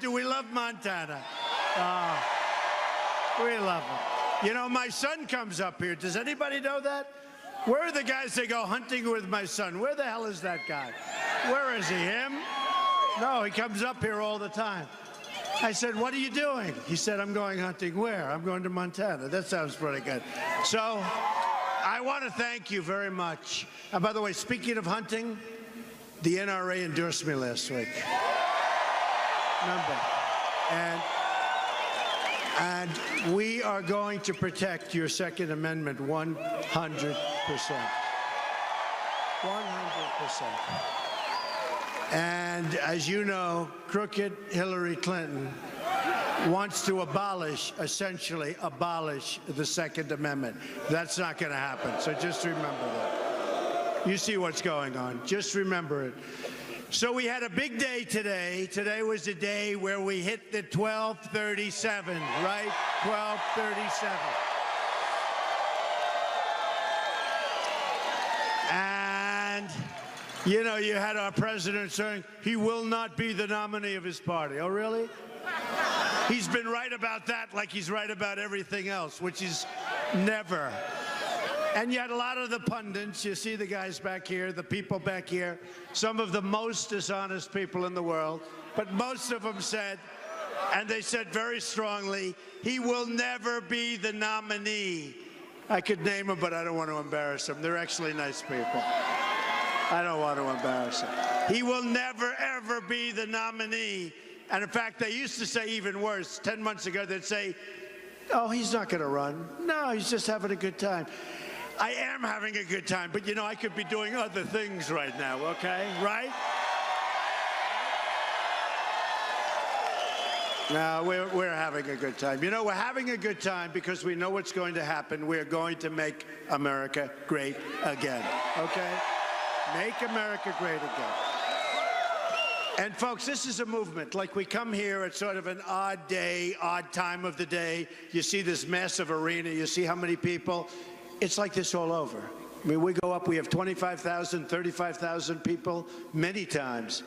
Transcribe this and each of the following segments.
Do we love Montana? We love it. You know, my son comes up here. Does anybody know that? Where are the guys that go hunting with my son? Where the hell is that guy? Where is he? Him? No, he comes up here all the time. I said, what are you doing? He said, I'm going hunting. Where? I'm going to Montana. That sounds pretty good. So I want to thank you very much. And by the way, speaking of hunting, the NRA endorsed me last week. Remember. And we are going to protect your Second Amendment 100%. 100%. And as you know, crooked Hillary Clinton wants to essentially abolish the Second Amendment. That's not going to happen, so just remember that. You see what's going on. Just remember it. So we had a big day today. Today was the day where we hit the 1237, right? 1237. And, you know, you had our president saying he will not be the nominee of his party. Oh, really? He's been right about that like he's right about everything else, which is never. And yet a lot of the pundits, you see the guys back here, the people back here, some of the most dishonest people in the world, but most of them said, and they said very strongly, he will never be the nominee. I could name them, but I don't want to embarrass them. They're actually nice people. I don't want to embarrass them. He will never, ever be the nominee. And in fact, they used to say even worse. 10 months ago, they'd say, oh, he's not going to run. No, he's just having a good time. I am having a good time, but you know, I could be doing other things right now, okay? Right? No, we're having a good time. You know, we're having a good time because we know what's going to happen. We're going to make America great again, okay? Make America great again. And folks, this is a movement. Like, we come here at sort of an odd day, odd time of the day. You see this massive arena. You see how many people. It's like this all over. I mean, we go up, we have 25,000, 35,000 people many times.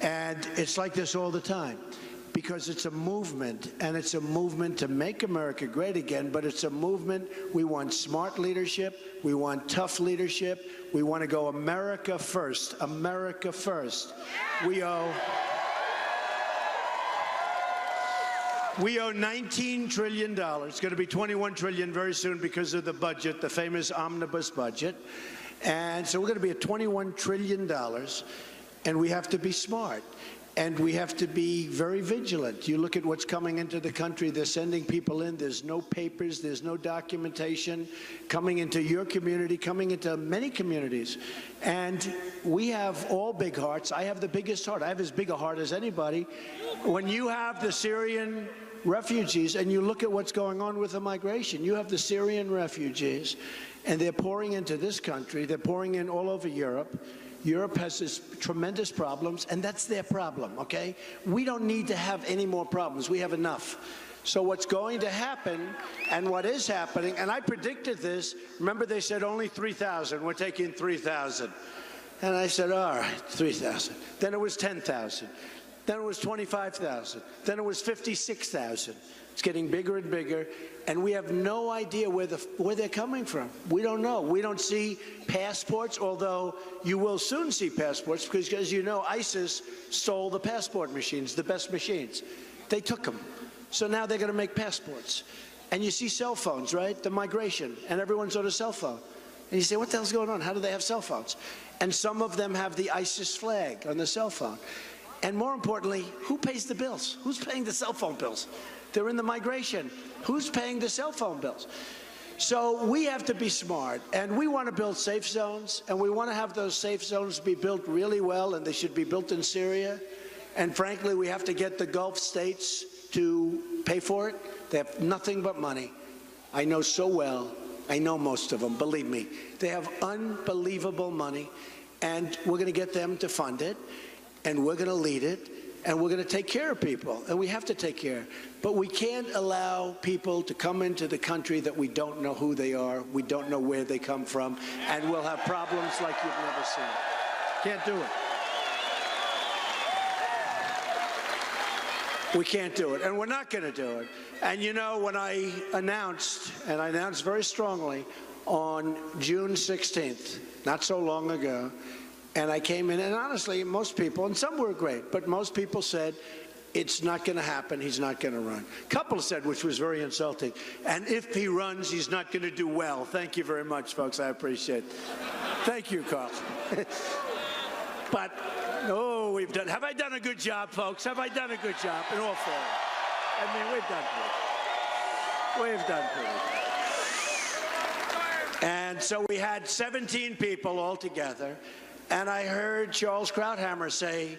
And it's like this all the time because it's a movement, and it's a movement to make America great again, but it's a movement. We want smart leadership. We want tough leadership. We want to go America first. America first. We owe $19 trillion. It's going to be $21 trillion very soon because of the budget, the famous omnibus budget. And so we're going to be at $21 trillion, and we have to be smart. And we have to be very vigilant. You look at what's coming into the country. They're sending people in. There's no papers. There's no documentation coming into your community, coming into many communities. And we have all big hearts. I have the biggest heart. I have as big a heart as anybody. When you have the Syrian refugees and you look at what's going on with the migration, you have the Syrian refugees, and they're pouring into this country. They're pouring in all over Europe. Europe has this tremendous problems, and that's their problem, okay? We don't need to have any more problems. We have enough. So what's going to happen, and what is happening, and I predicted this. Remember, they said only 3,000. We're taking 3,000. And I said, all right, 3,000. Then it was 10,000. Then it was 25,000. Then it was 56,000. It's getting bigger and bigger, and we have no idea where they're coming from. We don't know. We don't see passports, although you will soon see passports because, as you know, ISIS stole the passport machines, the best machines. They took them. So now they're going to make passports. And you see cell phones, right? The migration, and everyone's on a cell phone. And you say, what the hell's going on? How do they have cell phones? And some of them have the ISIS flag on the cell phone. And more importantly, who pays the bills? Who's paying the cell phone bills? They're in the migration. Who's paying the cell phone bills? So we have to be smart, and we want to build safe zones, and we want to have those safe zones be built really well, and they should be built in Syria. And frankly, we have to get the Gulf states to pay for it. They have nothing but money. I know so well. I know most of them, believe me. They have unbelievable money, and we're going to get them to fund it, and we're going to lead it, and we're going to take care of people, and we have to take care. But we can't allow people to come into the country that we don't know who they are, we don't know where they come from, and we'll have problems like you've never seen. Can't do it. We can't do it, and we're not going to do it. And you know, when I announced, and I announced very strongly on June 16th, not so long ago, and I came in, and honestly, most people, and some were great, but most people said, it's not going to happen, he's not going to run. A couple said, which was very insulting, and if he runs, he's not going to do well. Thank you very much, folks, I appreciate it. Thank you, Carl. But, oh, we've done, have I done a good job, folks? Have I done a good job in all four? I mean, we've done pretty. We've done pretty. And so we had 17 people all together, and I heard Charles Krauthammer say,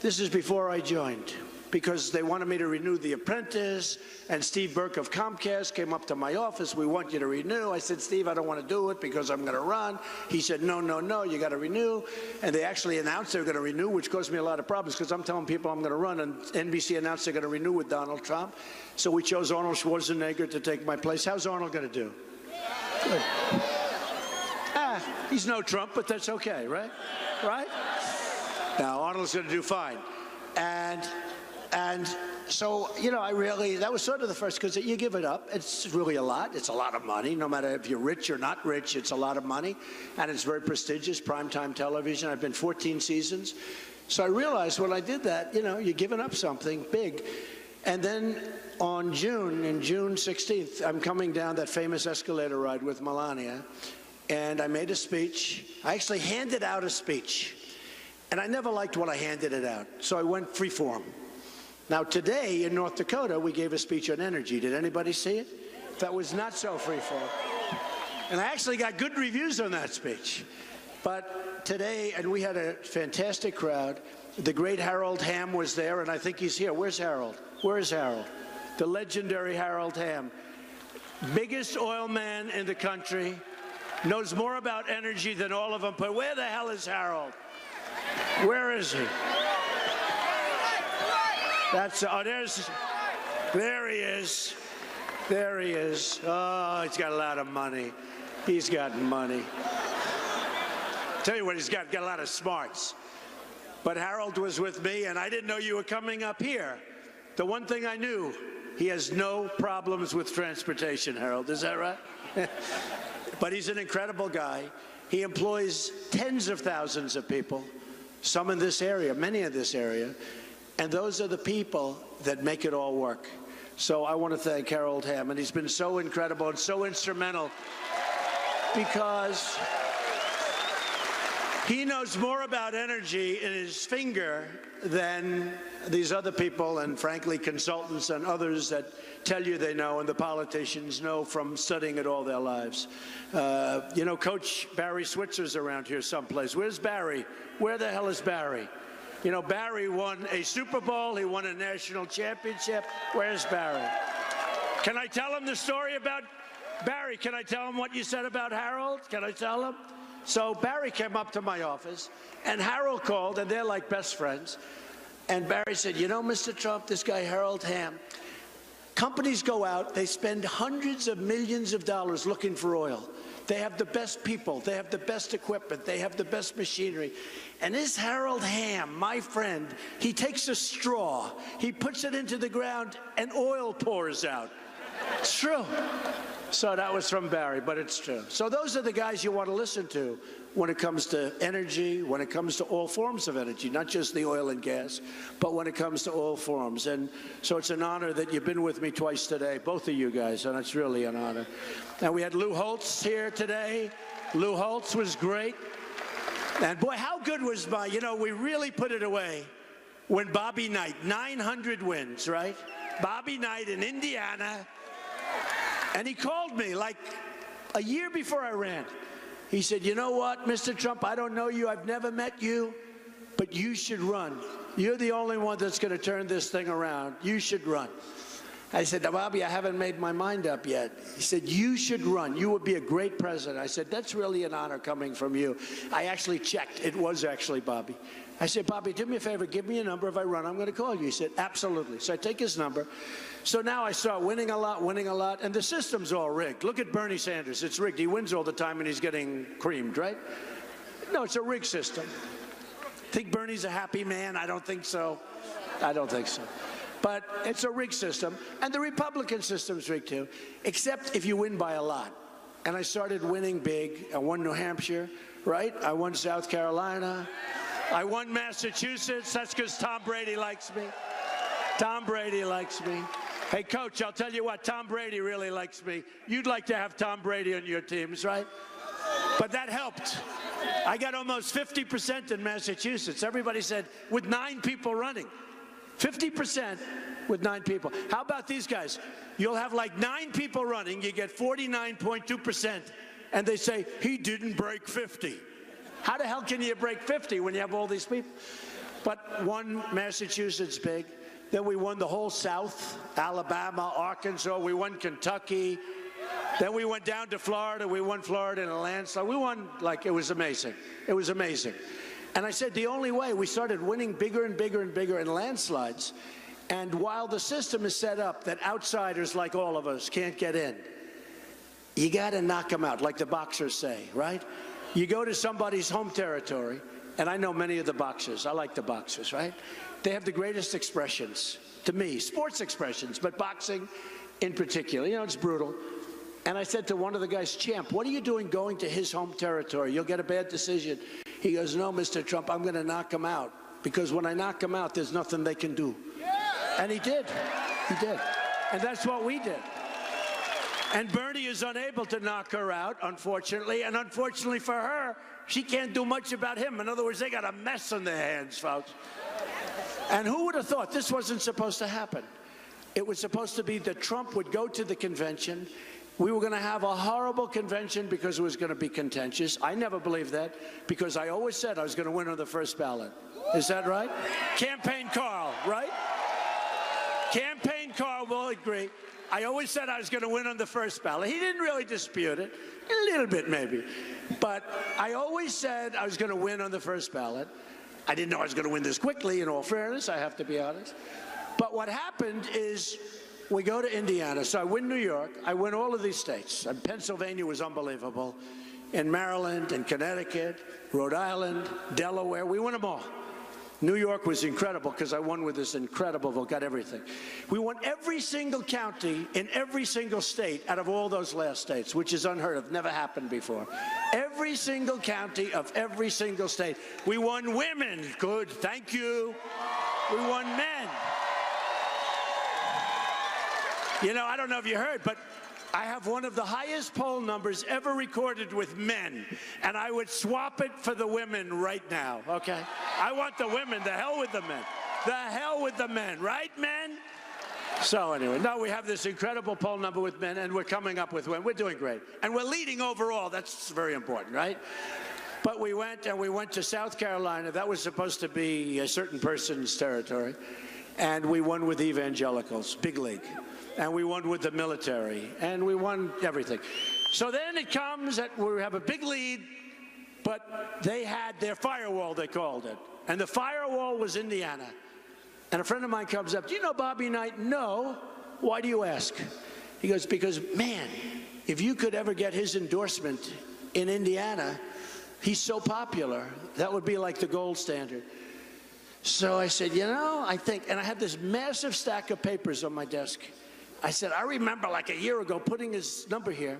this is before I joined, because they wanted me to renew The Apprentice, and Steve Burke of Comcast came up to my office, we want you to renew. I said, Steve, I don't want to do it because I'm going to run. He said, no, no, no, you got to renew. And they actually announced they were going to renew, which caused me a lot of problems because I'm telling people I'm going to run, and NBC announced they're going to renew with Donald Trump. So we chose Arnold Schwarzenegger to take my place. How's Arnold going to do? Good. He's no Trump, but that's okay, right? Right? Now, Arnold's going to do fine. And so, you know, that was sort of the first, because you give it up. It's really a lot. It's a lot of money. No matter if you're rich or not rich, it's a lot of money. And it's very prestigious, primetime television. I've been 14 seasons. So I realized when I did that, you know, you're giving up something big. And then on June 16th, I'm coming down that famous escalator ride with Melania. And I made a speech. I actually handed out a speech. And I never liked when I handed it out, so I went free form. Now today in North Dakota, we gave a speech on energy. Did anybody see it? That was not so free form. And I actually got good reviews on that speech. But today, and we had a fantastic crowd. The great Harold Hamm was there, and I think he's here. Where's Harold? Where is Harold? The legendary Harold Hamm. Biggest oil man in the country. Knows more about energy than all of them, but where the hell is Harold? Where is he? There he is. There he is. Oh, he's got a lot of money. He's got money. Tell you what he's got a lot of smarts. But Harold was with me, and I didn't know you were coming up here. The one thing I knew, he has no problems with transportation, Harold. Is that right? But he's an incredible guy. He employs tens of thousands of people. Some in this area, many in this area, and those are the people that make it all work. So I want to thank Harold Hamm, and he's been so incredible and so instrumental because he knows more about energy in his finger than these other people and, frankly, consultants and others that tell you they know and the politicians know from studying it all their lives. You know, Coach Barry Switzer's around here someplace. Where's Barry? Where the hell is Barry? You know, Barry won a Super Bowl. He won a national championship. Where's Barry? Can I tell him the story about Barry? Can I tell him what you said about Harold? Can I tell him? So Barry came up to my office, and Harold called, and they're like best friends. And Barry said, you know, Mr. Trump, this guy Harold Hamm, companies go out, they spend hundreds of millions of dollars looking for oil. They have the best people, they have the best equipment, they have the best machinery. And this Harold Hamm, my friend, he takes a straw, he puts it into the ground, and oil pours out. It's true. So that was from Barry, but it's true. So those are the guys you want to listen to when it comes to energy, when it comes to all forms of energy, not just the oil and gas, but when it comes to all forms. And so it's an honor that you've been with me twice today, both of you guys, and it's really an honor. And we had Lou Holtz here today. Lou Holtz was great. And boy, how good was you know, we really put it away when Bobby Knight, 900 wins, right? Bobby Knight in Indiana. And he called me like a year before I ran. He said, you know what, Mr. Trump, I don't know you, I've never met you, but you should run. You're the only one that's going to turn this thing around. You should run. I said, Bobby, I haven't made my mind up yet. He said, you should run. You would be a great president. I said, that's really an honor coming from you. I actually checked. It was actually Bobby. I said, Bobby, do me a favor, give me a number. If I run, I'm going to call you. He said, absolutely. So I take his number. So now I start winning a lot, and the system's all rigged. Look at Bernie Sanders. It's rigged. He wins all the time, and he's getting creamed, right? No, it's a rigged system. Think Bernie's a happy man? I don't think so. I don't think so. But it's a rigged system, and the Republican system's rigged too, except if you win by a lot. And I started winning big. I won New Hampshire, right? I won South Carolina. I won Massachusetts. That's because Tom Brady likes me. Tom Brady likes me. Hey, Coach, I'll tell you what, Tom Brady really likes me. You'd like to have Tom Brady on your teams, right? But that helped. I got almost 50% in Massachusetts. Everybody said, with 9 people running. 50% with 9 people. How about these guys? You'll have like 9 people running, you get 49.2%, and they say, he didn't break 50. How the hell can you break 50 when you have all these people? But won Massachusetts big. Then we won the whole South, Alabama, Arkansas. We won Kentucky. Then we went down to Florida. We won Florida in a landslide. We won, like, it was amazing. It was amazing. And I said the only way, we started winning bigger and bigger and bigger in landslides. And while the system is set up that outsiders like all of us can't get in, you got to knock them out, like the boxers say, right? You go to somebody's home territory, and I know many of the boxers. I like the boxers, right? They have the greatest expressions, to me, sports expressions, but boxing in particular. You know, it's brutal. And I said to one of the guys, Champ, what are you doing going to his home territory? You'll get a bad decision. He goes, no, Mr. Trump, I'm going to knock him out. Because when I knock him out, there's nothing they can do. And he did. He did. And that's what we did. And Bernie is unable to knock her out, unfortunately. And unfortunately for her, she can't do much about him. In other words, they got a mess on their hands, folks. And who would have thought this wasn't supposed to happen? It was supposed to be that Trump would go to the convention. We were going to have a horrible convention because it was going to be contentious. I never believed that because I always said I was going to win on the first ballot. Is that right? Campaign Carl, right? Campaign Carl will agree. I always said I was going to win on the first ballot. He didn't really dispute it. A little bit, maybe. But I always said I was going to win on the first ballot. I didn't know I was going to win this quickly, in all fairness. I have to be honest. But what happened is we go to Indiana. So I win New York. I win all of these states. And Pennsylvania was unbelievable. In Maryland and Connecticut, Rhode Island, Delaware, we won them all. New York was incredible because I won with this incredible vote, got everything. We won every single county in every single state out of all those last states, which is unheard of, never happened before. Every single county of every single state. We won women, good, thank you. We won men. You know, I don't know if you heard, but I have one of the highest poll numbers ever recorded with men, and I would swap it for the women right now, okay? I want the women, the hell with the men. The hell with the men, right, men? So anyway, no, we have this incredible poll number with men, and we're coming up with women. We're doing great. And we're leading overall. That's very important, right? But we went to South Carolina. That was supposed to be a certain person's territory. And we won with evangelicals, big league. And we won with the military, and we won everything. So then it comes that we have a big lead, but they had their firewall, they called it. And the firewall was Indiana. And a friend of mine comes up, do you know Bobby Knight? No. Why do you ask? He goes, because, man, if you could ever get his endorsement in Indiana, he's so popular, that would be like the gold standard. So I said, you know, I think, and I had this massive stack of papers on my desk. I said, I remember like a year ago putting his number here.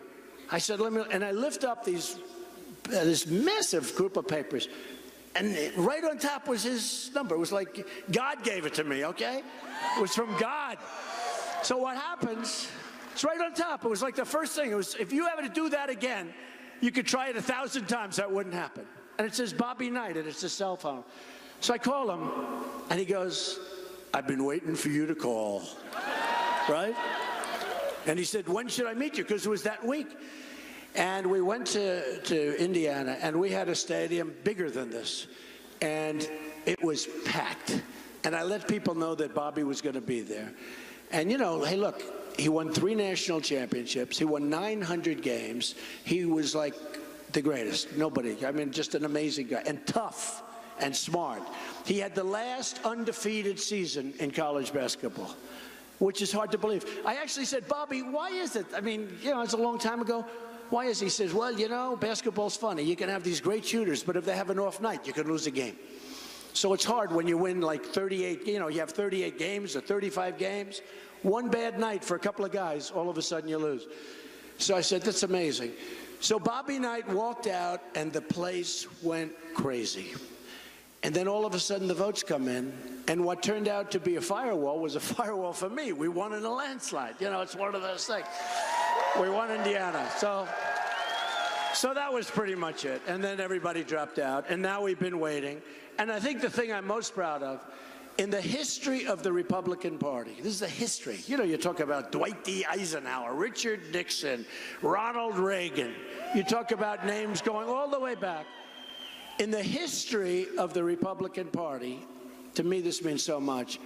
I said, let me, and I lift up this massive group of papers, and right on top was his number. It was like God gave it to me, okay? It was from God. So what happens, it's right on top. It was like the first thing. It was, if you ever do that again, you could try it 1,000 times, that wouldn't happen. And it says Bobby Knight, and it's a cell phone. So I call him, and he goes, I've been waiting for you to call. Right? And he said, when should I meet you? Because it was that week. And we went to Indiana, and we had a stadium bigger than this. And it was packed. And I let people know that Bobby was going to be there. And, you know, hey, look, he won 3 national championships. He won 900 games. He was like the greatest. Nobody. I mean, just an amazing guy. And tough and smart. He had the last undefeated season in college basketball, which is hard to believe. I actually said, Bobby, why is it? I mean, you know, it's a long time ago. Why is he? He says, well, you know, basketball's funny. You can have these great shooters, but if they have an off night, you can lose a game. So it's hard when you win like 38, you have 38 games or 35 games. One bad night for a couple of guys, all of a sudden you lose. So I said, that's amazing. So Bobby Knight walked out and the place went crazy. And then all of a sudden the votes come in, and what turned out to be a firewall was a firewall for me. We won in a landslide. It's one of those things. We won Indiana. So that was pretty much it. And then everybody dropped out, and now we've been waiting. And I think the thing I'm most proud of, in the history of the Republican Party, this is the history. You talk about Dwight D. Eisenhower, Richard Nixon, Ronald Reagan. You talk about names going all the way back. In the history of the Republican Party, to me this means so much,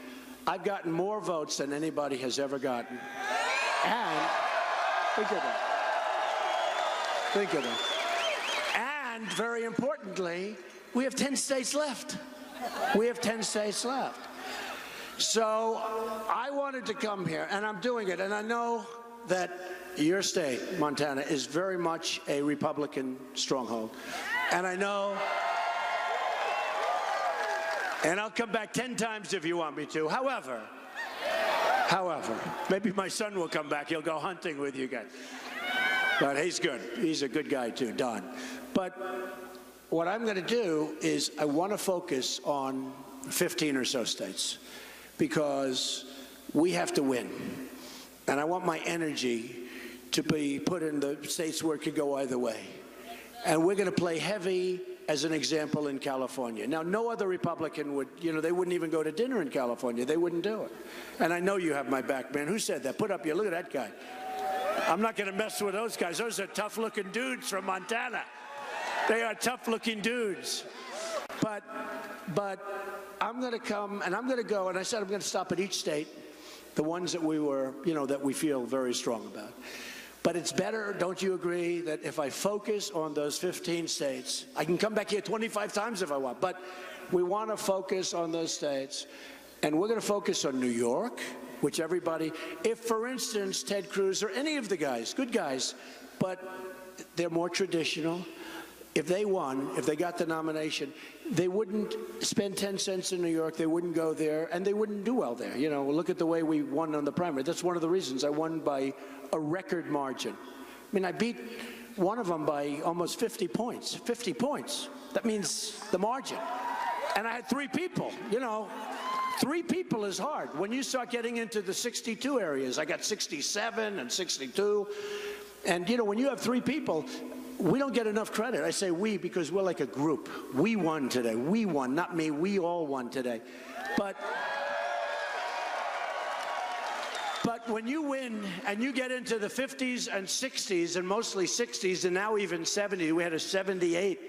I've gotten more votes than anybody has ever gotten. And, think of it. And, very importantly, we have 10 states left. We have 10 states left. So I wanted to come here, and I'm doing it, and I know that your state, Montana, is very much a Republican stronghold. And I know, and I'll come back 10 times if you want me to. However, maybe my son will come back. He'll go hunting with you guys. But he's good. He's a good guy too, Don. But what I'm going to do is I want to focus on 15 or so states because we have to win. And I want my energy to be put in the states where it could go either way. And we're going to play heavy as an example in California. Now, no other Republican would, they wouldn't even go to dinner in California. They wouldn't do it. And I know you have my back, man. Who said that? Put up look at that guy. I'm not going to mess with those guys. Those are tough-looking dudes from Montana. They are tough-looking dudes. But I'm going to come, and I'm going to go, and I said I'm going to stop at each state, the ones that that we feel very strong about. But it's better, don't you agree, that if I focus on those 15 states, I can come back here 25 times if I want, but we want to focus on those states. And we're going to focus on New York, which everybody, if, for instance, Ted Cruz or any of the guys, good guys, but they're more traditional, if they won, if they got the nomination, they wouldn't spend 10 cents in New York, they wouldn't go there, and they wouldn't do well there. Look at the way we won on the primary. That's one of the reasons I won by a record margin. I mean, I beat one of them by almost 50 points. 50 points. That means the margin. And I had 3 people. 3 people is hard. When you start getting into the 62 areas, I got 67 and 62. And, when you have 3 people, we don't get enough credit. I say we because we're like a group. We won today. We won, not me. We all won today. But when you win and you get into the 50s and 60s, and mostly 60s, and now even 70s, we had a 78.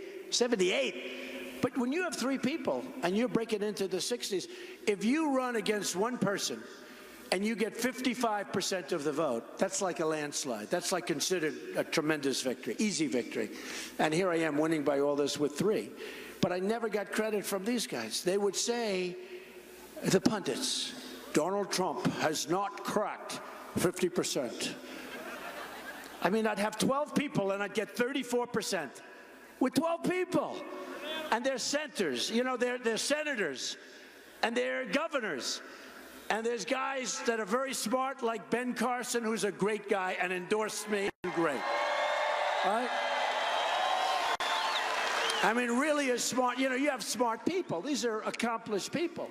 But when you have 3 people and you're breaking into the 60s, if you run against one person and you get 55% of the vote, that's like a landslide. That's like considered a tremendous victory, easy victory. And here I am winning by all this with 3. But I never got credit from these guys. They would say, the pundits, Donald Trump has not cracked 50%. I mean, I'd have 12 people and I'd get 34% with 12 people. And they're senators, they're senators, and they're governors. And there's guys that are very smart, like Ben Carson, who's a great guy and endorsed me. Great. All right? I mean, really is smart. You have smart people. These are accomplished people.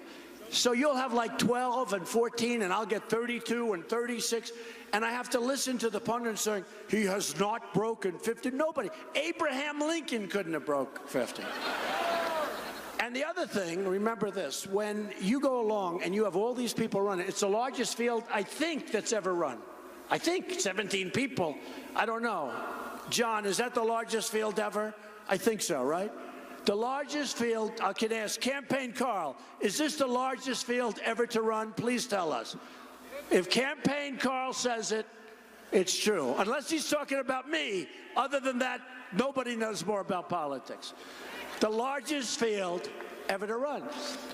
So you'll have like 12 and 14, and I'll get 32 and 36. And I have to listen to the pundits saying, he has not broken 50. Nobody. Abraham Lincoln couldn't have broke 50. And the other thing, remember this, when you go along and you have all these people running, it's the largest field, I think, that's ever run. I think 17 people. I don't know. John, is that the largest field ever? I think so, right? The largest field, I can ask Campaign Carl, is this the largest field ever to run? Please tell us. If Campaign Carl says it, it's true. Unless he's talking about me. Other than that, nobody knows more about politics. The largest field ever to run.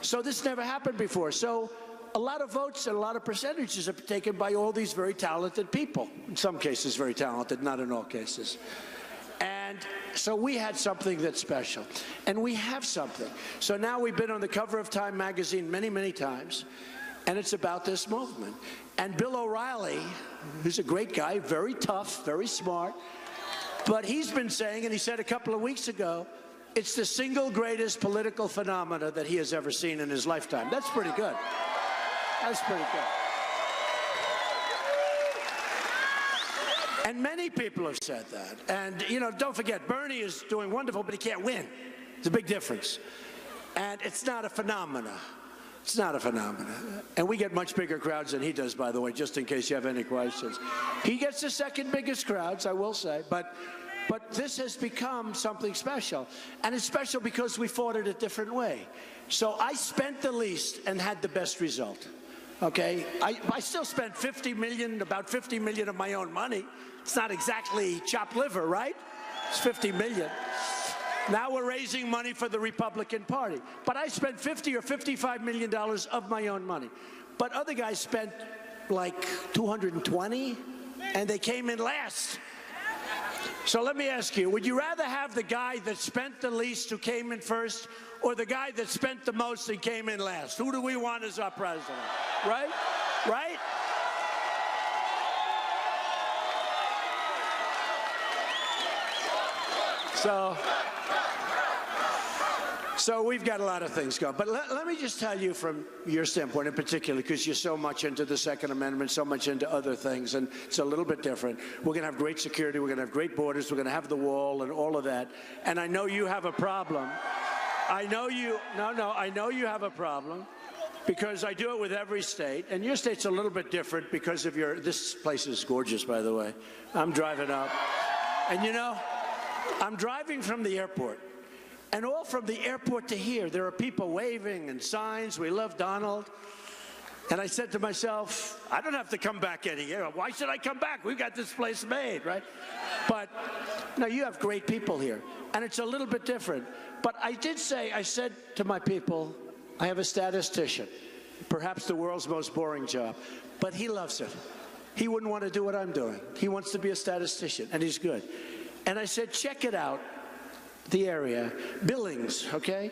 So this never happened before. So a lot of votes and a lot of percentages are taken by all these very talented people. In some cases, very talented, not in all cases. And And so we had something that's special, and we have something. So now we've been on the cover of Time magazine many, many times, and it's about this movement. And Bill O'Reilly, who's a great guy, very tough, very smart, but he's been saying, and he said a couple of weeks ago, it's the single greatest political phenomena that he has ever seen in his lifetime. That's pretty good. That's pretty good. And many people have said that. And, you know, don't forget, Bernie is doing wonderful, but he can't win. It's a big difference. And it's not a phenomena. It's not a phenomenon. And we get much bigger crowds than he does, by the way, just in case you have any questions. He gets the second biggest crowds, I will say, but this has become something special. And it's special because we fought it a different way. So I spent the least and had the best result. Okay? I still spent $50 million, about $50 million of my own money. It's not exactly chopped liver, right? It's $50 million. Now we're raising money for the Republican Party. But I spent $50 or $55 million of my own money. But other guys spent like 220, and they came in last. So let me ask you, would you rather have the guy that spent the least who came in first, or the guy that spent the most and came in last? Who do we want as our president? Right? Right? So we've got a lot of things going. But let me just tell you from your standpoint in particular, because you're so much into the Second Amendment, so much into other things, and it's a little bit different. We're going to have great security. We're going to have great borders. We're going to have the wall and all of that. And I know you have a problem. I know you have a problem, because I do it with every state. And your state's a little bit different because of this place is gorgeous, by the way. I'm driving up. And you know, I'm driving from the airport. And all from the airport to here, there are people waving and signs. We love Donald. And I said to myself, I don't have to come back any year. Why should I come back? We've got this place made, right? But no, you have great people here. And it's a little bit different. But I said to my people, I have a statistician, perhaps the world's most boring job, but he loves it. He wouldn't want to do what I'm doing. He wants to be a statistician, and he's good. And I said, check it out. The area, Billings, okay?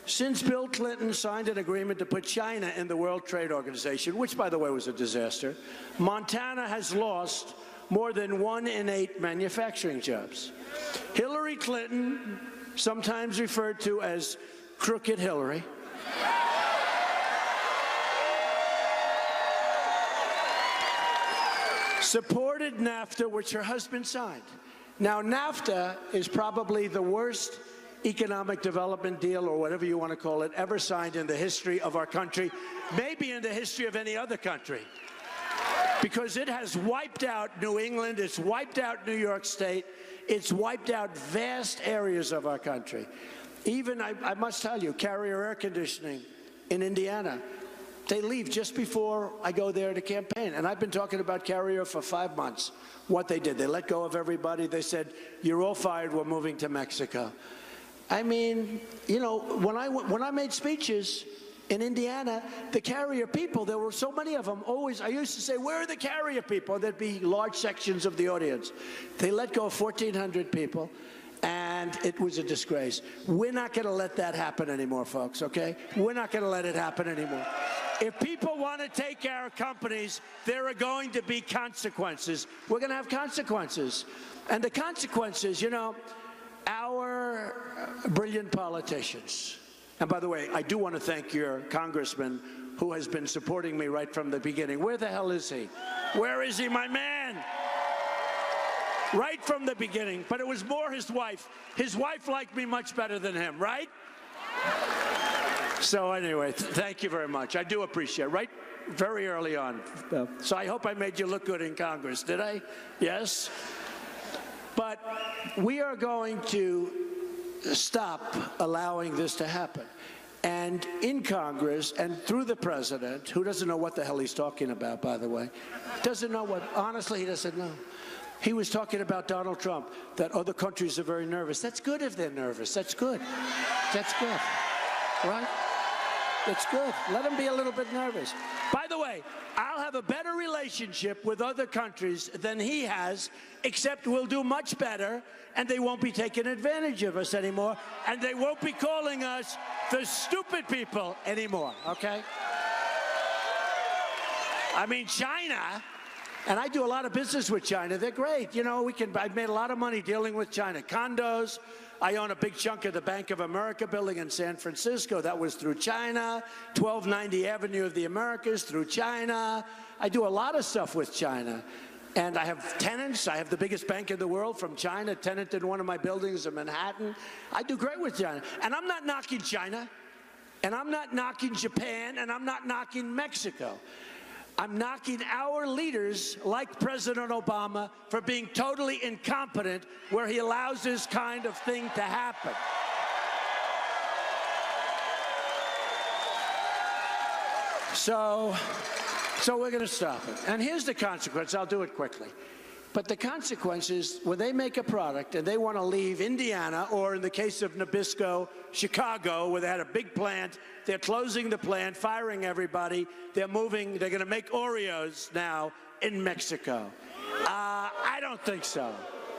Since Bill Clinton signed an agreement to put China in the World Trade Organization, which, by the way, was a disaster, Montana has lost more than 1 in 8 manufacturing jobs. Hillary Clinton, sometimes referred to as Crooked Hillary, supported NAFTA, which her husband signed. Now, NAFTA is probably the worst economic development deal, or whatever you want to call it, ever signed in the history of our country, maybe in the history of any other country, because it has wiped out New England, it's wiped out New York State, it's wiped out vast areas of our country. Even, I must tell you, Carrier air conditioning in Indiana, they leave just before I go there to campaign. And I've been talking about Carrier for 5 months. What they did, they let go of everybody. They said, you're all fired, we're moving to Mexico. I mean, you know, when I made speeches in Indiana, the Carrier people, there were so many of them, always, I used to say, where are the Carrier people? There'd be large sections of the audience. They let go of 1,400 people. And it was a disgrace. We're not going to let that happen anymore, folks, okay? We're not going to let it happen anymore. If people want to take our companies, there are going to be consequences. We're going to have consequences. And the consequences, you know, our brilliant politicians. And by the way, I do want to thank your congressman who has been supporting me right from the beginning. Where the hell is he? Where is he, my man? Right from the beginning, but it was more his wife. His wife liked me much better than him, right? So anyway, thank you very much. I do appreciate it, right? Very early on. So I hope I made you look good in Congress, did I? Yes? But we are going to stop allowing this to happen. And in Congress and through the president, who doesn't know what the hell he's talking about, by the way, doesn't know what, honestly, he doesn't know. He was talking about Donald Trump, that other countries are very nervous. That's good if they're nervous. That's good. That's good. Right? It's good. Let them be a little bit nervous. By the way, way, I'll have a better relationship with other countries than he has, except we'll do much better, and they won't be taking advantage of us anymore, and they won't be calling us the stupid people anymore, okay? I mean, China, and I do a lot of business with China. They're great. You know, I've made a lot of money dealing with China. Condos. I own a big chunk of the Bank of America building in San Francisco. That was through China. 1290 Avenue of the Americas through China. I do a lot of stuff with China. And I have tenants. I have the biggest bank in the world from China, tenant in one of my buildings in Manhattan. I do great with China. And I'm not knocking China. And I'm not knocking Japan. And I'm not knocking Mexico. I'm knocking our leaders, like President Obama, for being totally incompetent where he allows this kind of thing to happen. So we're going to stop it. And here's the consequence. I'll do it quickly. But the consequence is when they make a product and they want to leave Indiana, or in the case of Nabisco, Chicago, where they had a big plant, they're closing the plant, firing everybody. They're moving. They're going to make Oreos now in Mexico. I don't think so.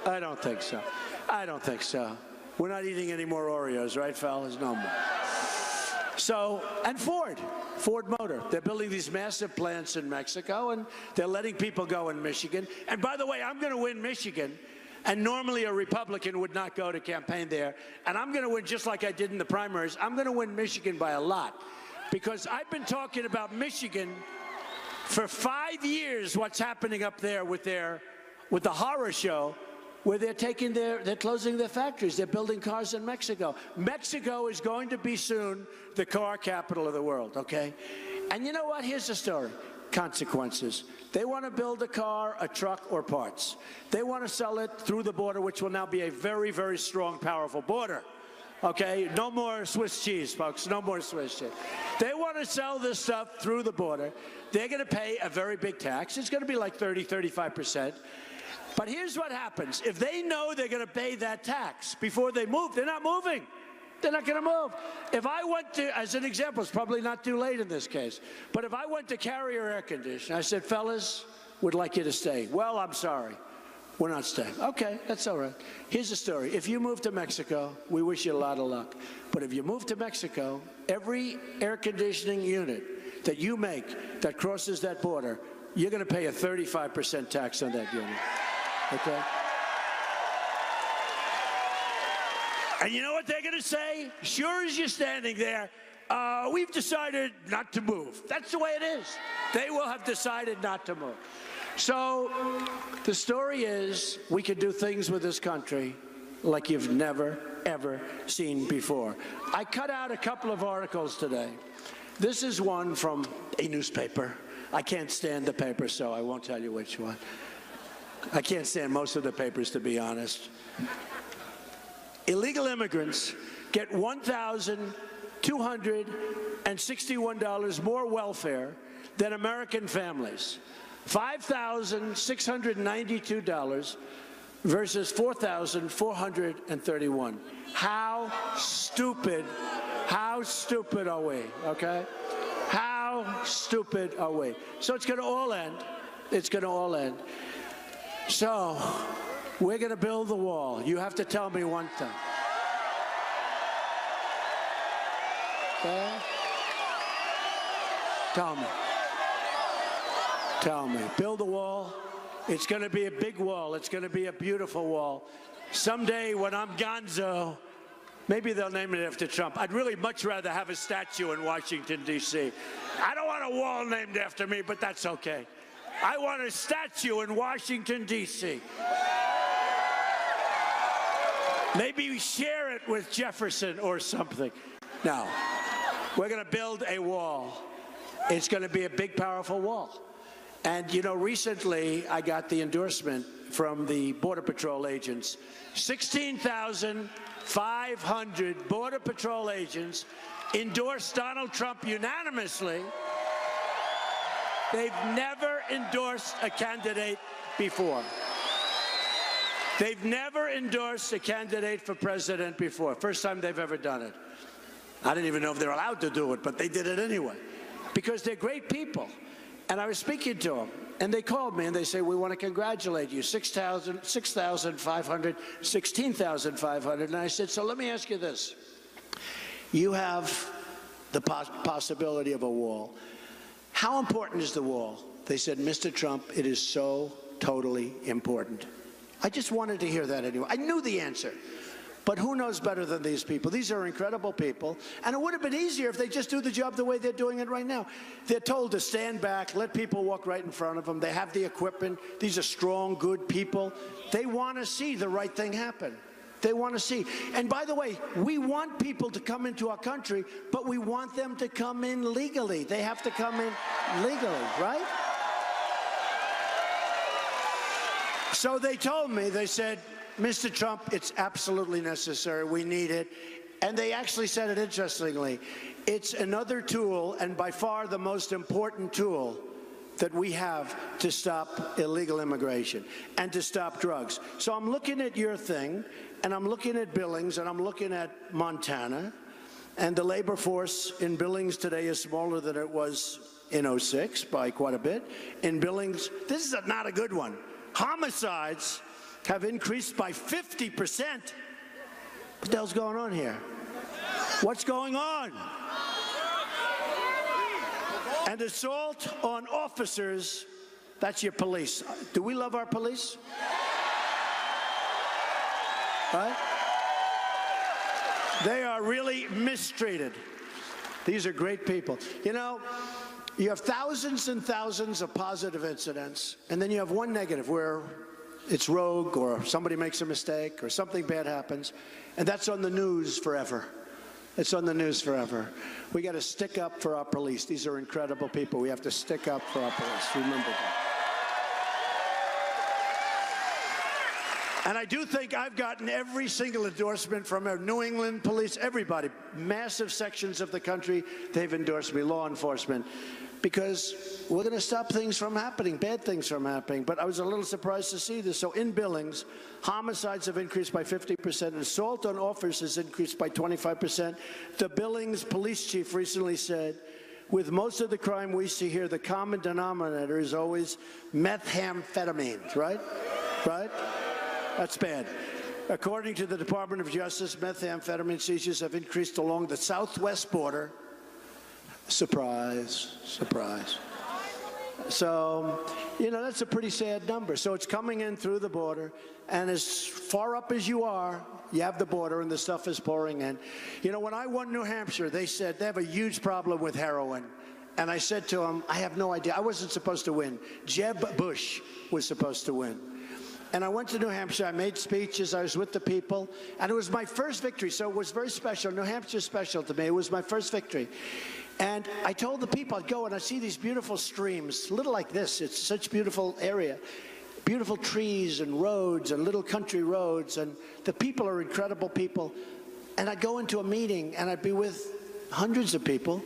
I don't think so. I don't think so. We're not eating any more Oreos, right, fellas? No more. So, and Ford Motor, they're building these massive plants in Mexico, and they're letting people go in Michigan. And by the way, I'm going to win Michigan, and normally a Republican would not go to campaign there. And I'm going to win just like I did in the primaries. I'm going to win Michigan by a lot, because I've been talking about Michigan for 5 years, what's happening up there with the horror show, where they're closing their factories. They're building cars in Mexico. Mexico is going to be soon the car capital of the world, okay? And you know what? Here's the story. Consequences. They want to build a car, a truck, or parts. They want to sell it through the border, which will now be a very, very strong, powerful border. Okay? No more Swiss cheese, folks. No more Swiss cheese. They want to sell this stuff through the border. They're going to pay a very big tax. It's going to be like 35%. But here's what happens. If they know they're going to pay that tax before they move, they're not moving. They're not going to move. If I went to, as an example, it's probably not too late in this case, but if I went to Carrier Air Conditioning, I said, fellas, would like you to stay. Well, I'm sorry. We're not staying. Okay, that's all right. Here's the story. If you move to Mexico, we wish you a lot of luck. But if you move to Mexico, every air conditioning unit that you make that crosses that border, you're going to pay a 35% tax on that unit. Okay? And you know what they're going to say? Sure as you're standing there, we've decided not to move. That's the way it is. They will have decided not to move. So the story is we can do things with this country like you've never, ever seen before. I cut out a couple of articles today. This is one from a newspaper. I can't stand the paper, so I won't tell you which one. I can't stand most of the papers, to be honest. Illegal immigrants get $1,261 more welfare than American families. $5,692 versus $4,431. How stupid are we, okay? How stupid are we? So it's going to all end. It's going to all end. So we're going to build the wall. You have to tell me one thing. Okay? Tell me. Tell me. Build a wall. It's going to be a big wall. It's going to be a beautiful wall. Someday when I'm Gonzo, maybe they'll name it after Trump. I'd really much rather have a statue in Washington, D.C. I don't want a wall named after me, but that's okay. I want a statue in Washington, D.C. Maybe we share it with Jefferson or something. No, we're going to build a wall. It's going to be a big, powerful wall. And, you know, recently I got the endorsement from the Border Patrol agents. 16,500 Border Patrol agents endorsed Donald Trump unanimously. They've never endorsed a candidate before. They've never endorsed a candidate for president before. First time they've ever done it. I didn't even know if they're allowed to do it, but they did it anyway. Because they're great people. And I was speaking to them, and they called me, and they say, we want to congratulate you, 6,500, 16,500. And I said, so let me ask you this. You have the possibility of a wall. How important is the wall? They said, Mr. Trump, it is so totally important. I just wanted to hear that anyway. I knew the answer. But who knows better than these people? These are incredible people. And it would have been easier if they just do the job the way they're doing it right now. They're told to stand back, let people walk right in front of them. They have the equipment. These are strong, good people. They want to see the right thing happen. They want to see. And by the way, we want people to come into our country, but we want them to come in legally. They have to come in legally, right? So they told me, they said, Mr. Trump, it's absolutely necessary. We need it. And they actually said it interestingly. It's another tool, and by far the most important tool that we have to stop illegal immigration and to stop drugs. So I'm looking at your thing, and I'm looking at Billings, and I'm looking at Montana, and the labor force in Billings today is smaller than it was in '06 by quite a bit. In Billings, this is not a good one. Homicides have increased by 50%. What the hell's going on here? What's going on? And assault on officers, that's your police. Do we love our police? Right? They are really mistreated. These are great people. You know, you have thousands and thousands of positive incidents, and then you have one negative where it's rogue or somebody makes a mistake or something bad happens, and that's on the news forever. It's on the news forever. We got to stick up for our police. These are incredible people. We have to stick up for our police. Remember that. And I do think I've gotten every single endorsement from our New England police, everybody, massive sections of the country, they've endorsed me, law enforcement, because we're going to stop things from happening, bad things from happening. But I was a little surprised to see this. So in Billings, homicides have increased by 50%. Assault on officers has increased by 25%. The Billings police chief recently said, with most of the crime we see here, the common denominator is always methamphetamines, right? Right? That's bad. According to the Department of Justice, methamphetamine seizures have increased along the southwest border. Surprise, surprise. So, you know, that's a pretty sad number. So it's coming in through the border, and as far up as you are, you have the border, and the stuff is pouring in. You know, when I won New Hampshire, they said they have a huge problem with heroin. And I said to them, I have no idea. I wasn't supposed to win. Jeb Bush was supposed to win. And I went to New Hampshire, I made speeches, I was with the people, and it was my first victory, so it was very special. New Hampshire's special to me. It was my first victory. And I told the people, I'd go and I'd see these beautiful streams, little like this. It's such a beautiful area. Beautiful trees and roads and little country roads, and the people are incredible people. And I'd go into a meeting and I'd be with hundreds of people,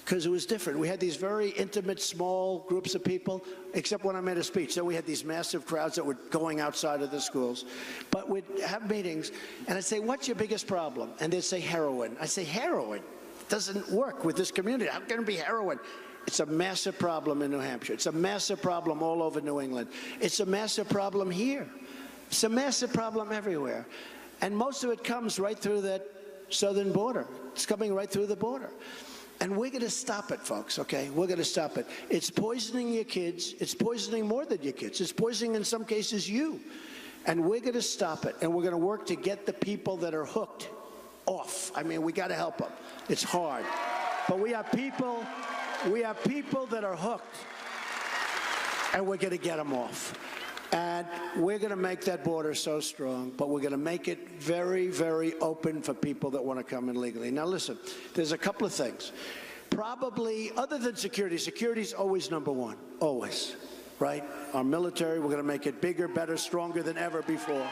because it was different. We had these very intimate, small groups of people, except when I made a speech. Then we had these massive crowds that were going outside of the schools. But we'd have meetings, and I'd say, what's your biggest problem? And they'd say, heroin. I'd say, heroin? It doesn't work with this community. How can it be heroin? It's a massive problem in New Hampshire. It's a massive problem all over New England. It's a massive problem here. It's a massive problem everywhere. And most of it comes right through that southern border. It's coming right through the border. And we're going to stop it, folks, okay? We're going to stop it. It's poisoning your kids. It's poisoning more than your kids. It's poisoning, in some cases, you. And we're going to stop it. And we're going to work to get the people that are hooked off. I mean, we got to help them. It's hard. But we have people that are hooked, and we're going to get them off. And we're going to make that border so strong, but we're going to make it very, very open for people that want to come in legally. Now, listen, there's a couple of things. Probably, other than security, security is always number one, always, right? Our military, we're going to make it bigger, better, stronger than ever before.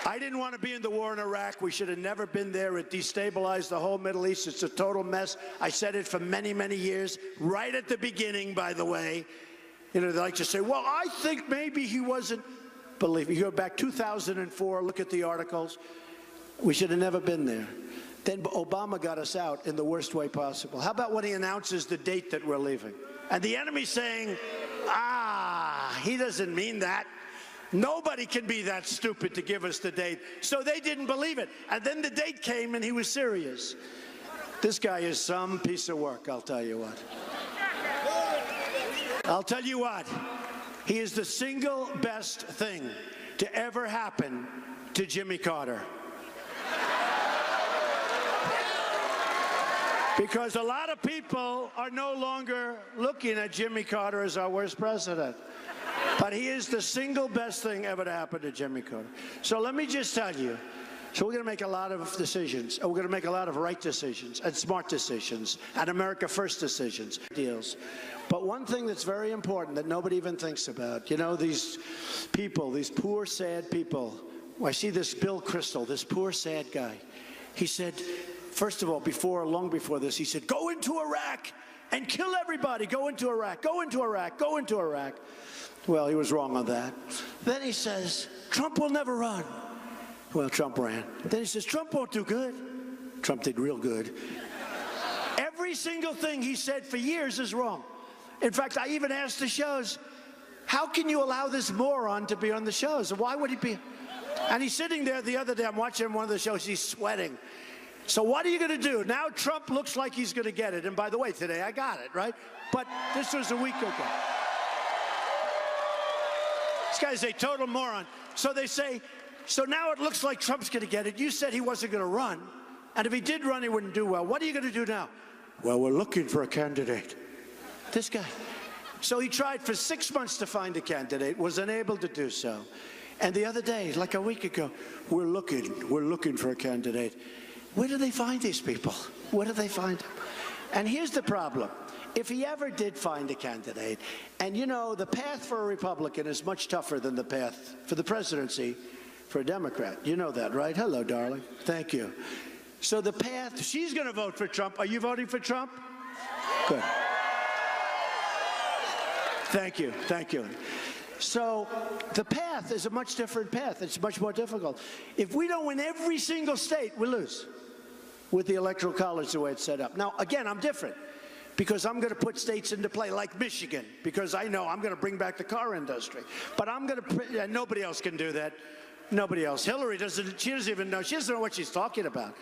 I didn't want to be in the war in Iraq. We should have never been there. It destabilized the whole Middle East. It's a total mess. I said it for many, many years, right at the beginning, by the way. You know, they like to say, well, I think maybe he wasn't. Believe me, you go back 2004, look at the articles. We should have never been there. then Obama got us out in the worst way possible. How about when he announces the date that we're leaving? And the enemy's saying, he doesn't mean that. Nobody can be that stupid to give us the date. So they didn't believe it. And then the date came and he was serious. This guy is some piece of work, I'll tell you what. I'll tell you what. He is the single best thing to ever happen to Jimmy Carter. Because a lot of people are no longer looking at Jimmy Carter as our worst president. But he is the single best thing ever to happen to Jimmy Carter. So let me just tell you, so we're going to make a lot of decisions, and we're going to make a lot of right decisions, and smart decisions, and America First decisions, deals. But one thing that's very important that nobody even thinks about, you know, these people, these poor, sad people. I see this Bill Kristol, this poor, sad guy. He said, first of all, long before this, he said, go into Iraq and kill everybody. Go into Iraq, go into Iraq, go into Iraq. Well, he was wrong on that. Then he says, Trump will never run. Well, Trump ran. Then he says, Trump won't do good. Trump did real good. Every single thing he said for years is wrong. In fact, I even asked the shows, how can you allow this moron to be on the shows? Why would he be? And he's sitting there the other day, I'm watching one of the shows, he's sweating. So what are you going to do? Now Trump looks like he's going to get it. And by the way, today I got it, right? But this was a week ago. This guy's a total moron. So they say, so now it looks like Trump's going to get it. You said he wasn't going to run. And if he did run, he wouldn't do well. What are you going to do now? Well, we're looking for a candidate. This guy. So he tried for 6 months to find a candidate, was unable to do so. And the other day, like a week ago, we're looking for a candidate. Where do they find these people? Where do they find them? And here's the problem. If he ever did find a candidate, and you know, the path for a Republican is much tougher than the path for the presidency for a Democrat. You know that, right? Hello, darling. Thank you. So the path, she's going to vote for Trump. Are you voting for Trump? Good. Thank you. Thank you. So the path is a much different path. It's much more difficult. If we don't win every single state, we lose with the Electoral College the way it's set up. Now, again, I'm different because I'm going to put states into play like Michigan because I know I'm going to bring back the car industry. But I'm going to, nobody else can do that. Nobody else. Hillary doesn't, she doesn't even know. She doesn't know what she's talking about.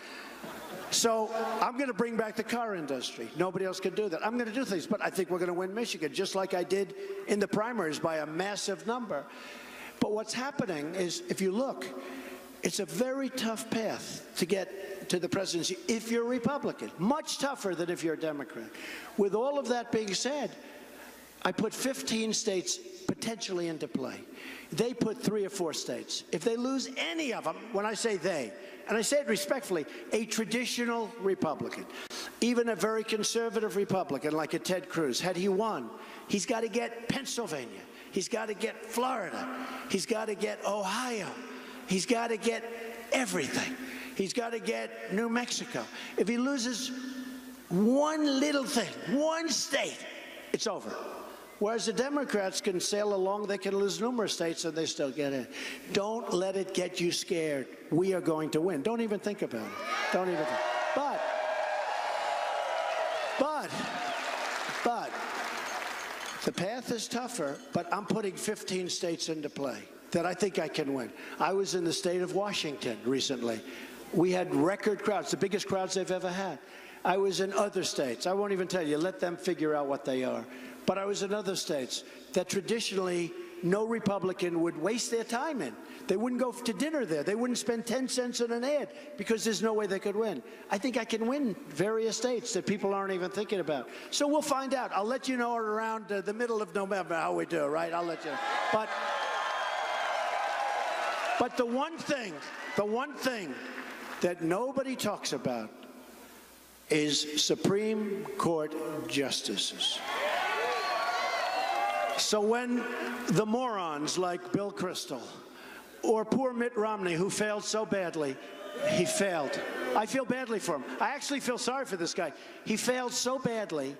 So I'm going to bring back the car industry. Nobody else can do that. I'm going to do things, but I think we're going to win Michigan, just like I did in the primaries by a massive number. But what's happening is, if you look, it's a very tough path to get to the presidency if you're a Republican. Much tougher than if you're a Democrat. With all of that being said, I put 15 states potentially into play. They put 3 or 4 states. If they lose any of them, when I say they, and I say it respectfully, a traditional Republican, even a very conservative Republican like a Ted Cruz, had he won, he's got to get Pennsylvania, he's got to get Florida, he's got to get Ohio, he's got to get everything. He's got to get New Mexico. If he loses one little thing, one state, it's over. Whereas the Democrats can sail along, they can lose numerous states and they still get in. Don't let it get you scared. We are going to win. Don't even think about it. Don't even think. But, the path is tougher, but I'm putting 15 states into play that I think I can win. I was in the state of Washington recently. We had record crowds, the biggest crowds they've ever had. I was in other states. I won't even tell you. Let them figure out what they are. But I was in other states that traditionally no Republican would waste their time in. They wouldn't go to dinner there. They wouldn't spend 10 cents on an ad because there's no way they could win. I think I can win various states that people aren't even thinking about. So we'll find out. I'll let you know around the middle of November how we do, right? I'll let you know. But the one thing that nobody talks about is Supreme Court justices. So when the morons like Bill Kristol or poor Mitt Romney, who failed so badly, he failed. I feel badly for him. I actually feel sorry for this guy. He failed so badly,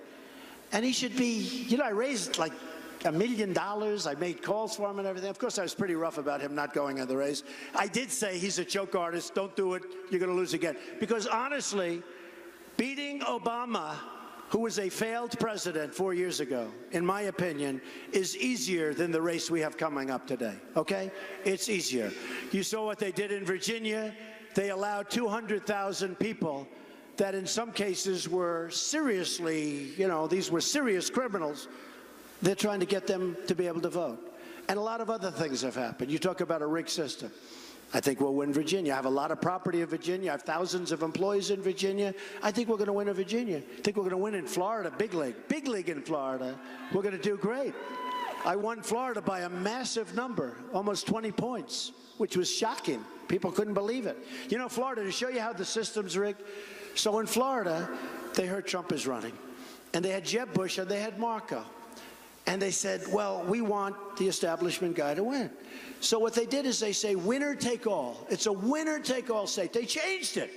and he should be, you know, I raised like $1 million. I made calls for him and everything. Of course, I was pretty rough about him not going in the race. I did say he's a choke artist. Don't do it. You're going to lose again. Because honestly, beating Obama, who was a failed president 4 years ago, in my opinion, is easier than the race we have coming up today, okay? It's easier. You saw what they did in Virginia. They allowed 200,000 people that in some cases were seriously, these were serious criminals. They're trying to get them to be able to vote. And a lot of other things have happened. You talk about a rigged system. I think we'll win Virginia. I have a lot of property in Virginia. I have thousands of employees in Virginia. I think we're going to win in Virginia. I think we're going to win in Florida, big league in Florida. We're going to do great. I won Florida by a massive number, almost 20 points, which was shocking. People couldn't believe it. Florida, to show you how the system's rigged. So in Florida, they heard Trump is running. And they had Jeb Bush and they had Marco. And they said, well, we want the establishment guy to win. So what they did is they say, winner take all. It's a winner take all state. They changed it.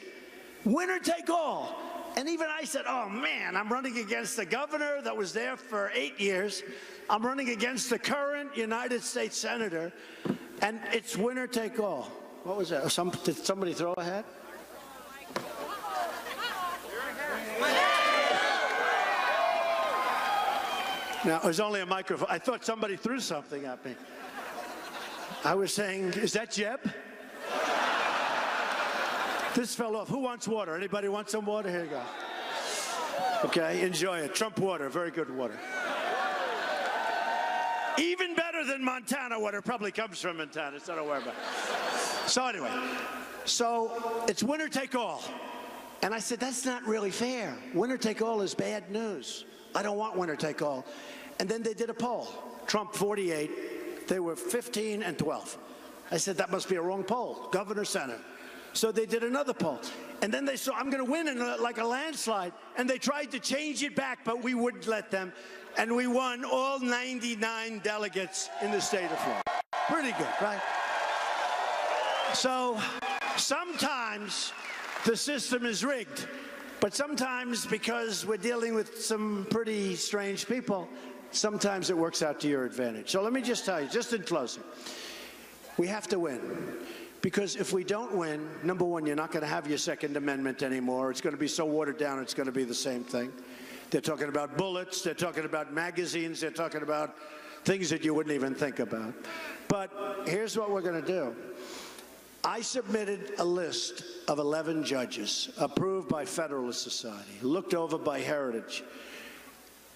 Winner take all. And even I said, oh, man, I'm running against the governor that was there for 8 years. I'm running against the current United States senator. And it's winner take all. What was that? Did somebody throw a hat? Now, it was only a microphone. I thought somebody threw something at me. I was saying, is that Jeb? This fell off. Who wants water? Anybody want some water? Here you go. Okay, enjoy it. Trump water, very good water. Even better than Montana water. Probably comes from Montana, so don't worry about it. So anyway, it's winner take all. And I said, that's not really fair. Winner take all is bad news. I don't want winner take all. And then they did a poll. Trump 48. They were 15 and 12. I said, that must be a wrong poll. Governor, Senate. So they did another poll. And then they saw, I'm going to win in like a landslide. And they tried to change it back, but we wouldn't let them. And we won all 99 delegates in the state of Florida. Pretty good, right? So sometimes the system is rigged. But sometimes, because we're dealing with some pretty strange people, sometimes it works out to your advantage. So let me just tell you, just in closing, we have to win. Because if we don't win, number one, you're not going to have your Second Amendment anymore. It's going to be so watered down, it's going to be the same thing. They're talking about bullets. They're talking about magazines. They're talking about things that you wouldn't even think about. But here's what we're going to do. I submitted a list of 11 judges approved by Federalist Society, looked over by Heritage.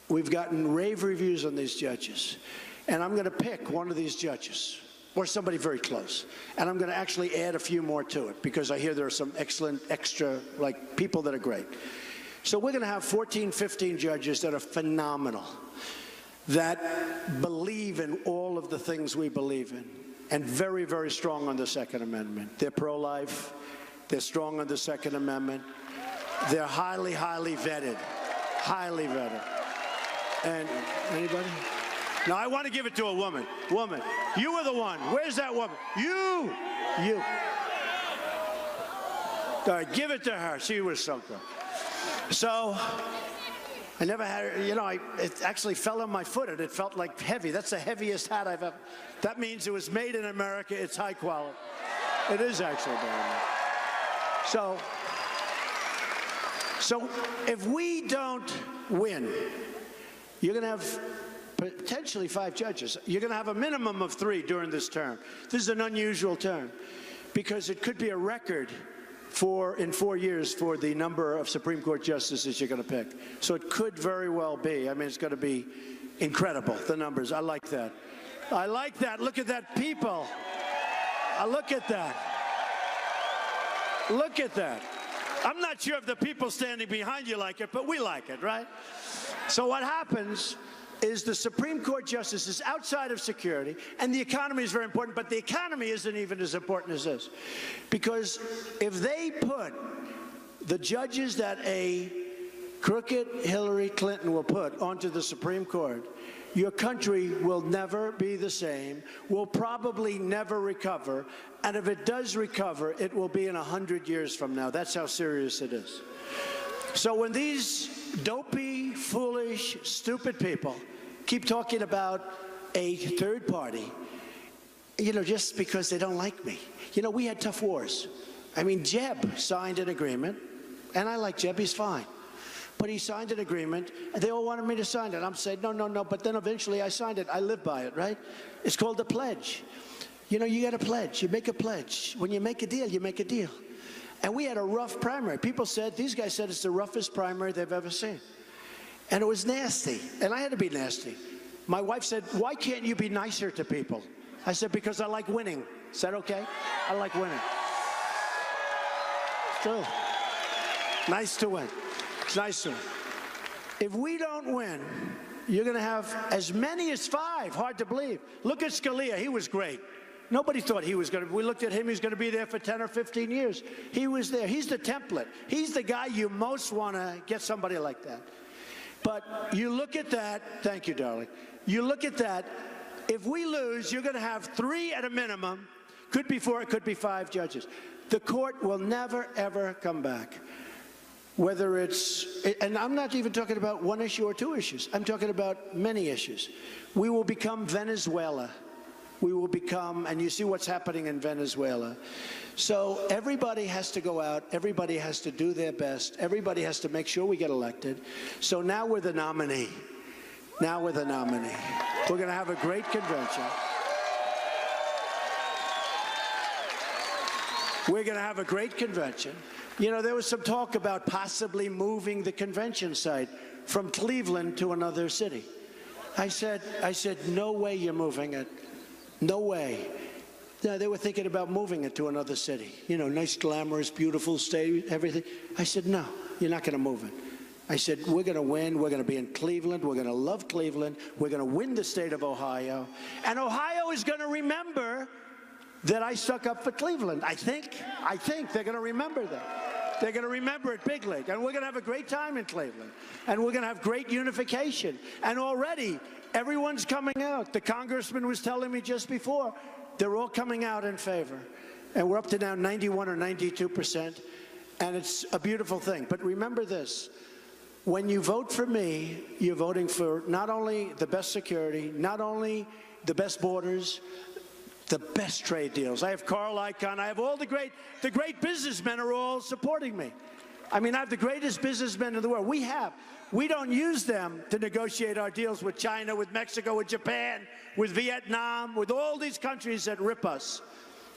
We've gotten rave reviews on these judges. And I'm going to pick one of these judges, or somebody very close. And I'm going to actually add a few more to it, because I hear there are some excellent extra, people that are great. So we're going to have 14, 15 judges that are phenomenal, that believe in all of the things we believe in, and very, very strong on the Second Amendment. They're pro-life. They're strong on the Second Amendment. They're highly, highly vetted. Highly vetted. And anybody? No, I want to give it to a woman. Woman, you were the one. Where's that woman? You. All right, give it to her. She was so good. So I never had, it actually fell on my foot and it felt like heavy. That's the heaviest hat I've ever. That means it was made in America. It's high quality. It is actually made in America. So if we don't win, you're going to have potentially 5 judges. You're going to have a minimum of 3 during this term. This is an unusual term because it could be a record in 4 years for the number of Supreme Court justices you're going to pick. So it could very well be. I mean, it's going to be incredible, the numbers. I like that. I like that. Look at that, people. Look at that. Look at that. I'm not sure if the people standing behind you like it, but we like it, right? So what happens is the Supreme Court justices outside of security, and the economy is very important, but the economy isn't even as important as this. Because if they put the judges that a crooked Hillary Clinton will put onto the Supreme Court, your country will never be the same, will probably never recover, and if it does recover, it will be in 100 years from now. That's how serious it is. So when these dopey, foolish, stupid people keep talking about a third party, just because they don't like me. We had tough wars. I mean, Jeb signed an agreement, and I like Jeb, he's fine. But he signed an agreement, and they all wanted me to sign it. I'm saying, no, but then eventually I signed it. I live by it, right? It's called a pledge. You got a pledge. You make a pledge. When you make a deal, you make a deal. And we had a rough primary. These guys said it's the roughest primary they've ever seen. And it was nasty, and I had to be nasty. My wife said, why can't you be nicer to people? I said, because I like winning. Is that okay? I like winning. It's true. Nice to win. It's nice to win. If we don't win, you're going to have as many as 5. Hard to believe. Look at Scalia. He was great. Nobody thought he was going to. We looked at him. He's going to be there for 10 or 15 years. He was there. He's the template. He's the guy you most want to get somebody like that. But you look at that. Thank you, darling. You look at that. If we lose, you're going to have 3 at a minimum. Could be 4, it could be 5 judges. The court will never, ever come back. Whether it's, and I'm not even talking about 1 issue or 2 issues. I'm talking about many issues. We will become Venezuela. We will become, and you see what's happening in Venezuela. So everybody has to go out. Everybody has to do their best. Everybody has to make sure we get elected. So now we're the nominee. Now we're the nominee. We're going to have a great convention. We're going to have a great convention. There was some talk about possibly moving the convention site from Cleveland to another city. I said, no way you're moving it. No way. They were thinking about moving it to another city. Nice, glamorous, beautiful state, everything. I said, no, you're not going to move it. I said, we're going to win. We're going to be in Cleveland. We're going to love Cleveland. We're going to win the state of Ohio. And Ohio is going to remember that I stuck up for Cleveland. I think they're going to remember that. They're going to remember it big league. And we're going to have a great time in Cleveland. And we're going to have great unification. And already, everyone's coming out. The congressman was telling me just before, they're all coming out in favor. And we're up to now 91 or 92%. And it's a beautiful thing. But remember this. When you vote for me, you're voting for not only the best security, not only the best borders, the best trade deals. I have Carl Icahn. I have all the great businessmen are all supporting me. I mean, I have the greatest businessmen in the world. We don't use them to negotiate our deals with China, with Mexico, with Japan, with Vietnam, with all these countries that rip us.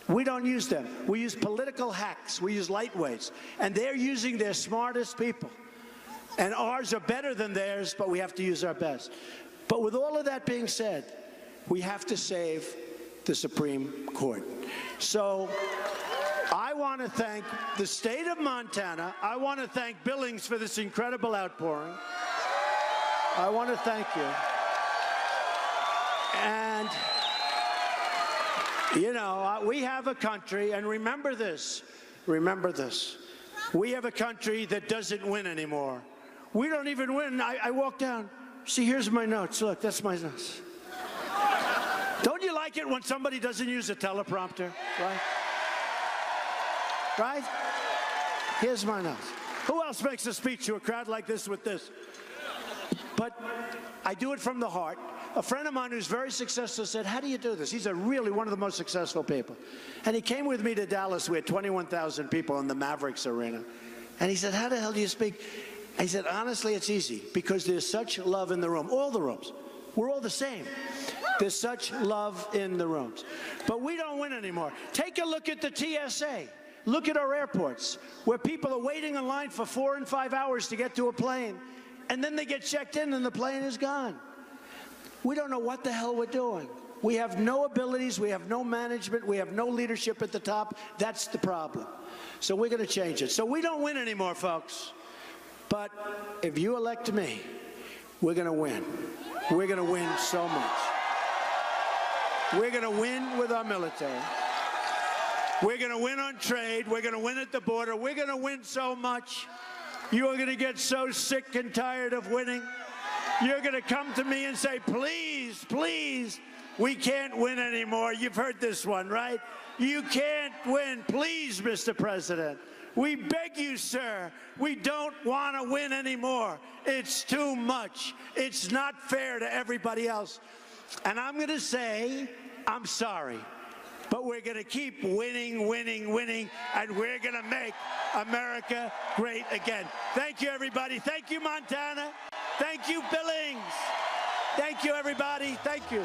We don't use them. We use political hacks. We use lightweights. And they're using their smartest people. And ours are better than theirs, but we have to use our best. But with all of that being said, we have to save the Supreme Court. So I want to thank the state of Montana. I want to thank Billings for this incredible outpouring. I want to thank you. And, we have a country, and remember this, we have a country that doesn't win anymore. We don't even win. I walk down. See, here's my notes. Look, that's my notes. Don't you like it when somebody doesn't use a teleprompter, right? Right? Here's my notes. Who else makes a speech to a crowd like this with this? But I do it from the heart. A friend of mine who's very successful said, how do you do this? He's really one of the most successful people. And he came with me to Dallas. We had 21,000 people in the Mavericks arena. And he said, how the hell do you speak? I said, honestly, it's easy, because there's such love in the room. All the rooms. We're all the same. There's such love in the rooms. But we don't win anymore. Take a look at the TSA. Look at our airports, where people are waiting in line for 4 and 5 hours to get to a plane. And then they get checked in and the plane is gone. We don't know what the hell we're doing. We have no abilities. We have no management. We have no leadership at the top. That's the problem. So we're going to change it. So we don't win anymore, folks. But if you elect me, we're going to win. We're going to win so much. We're going to win with our military. We're going to win on trade. We're going to win at the border. We're going to win so much. You are going to get so sick and tired of winning. You're going to come to me and say, please, please, we can't win anymore. You've heard this one, right? You can't win. Please, Mr. President. We beg you, sir, we don't want to win anymore. It's too much. It's not fair to everybody else. And I'm going to say, I'm sorry, but we're going to keep winning, winning, winning, and we're going to make America great again. Thank you, everybody. Thank you, Montana. Thank you, Billings. Thank you, everybody. Thank you.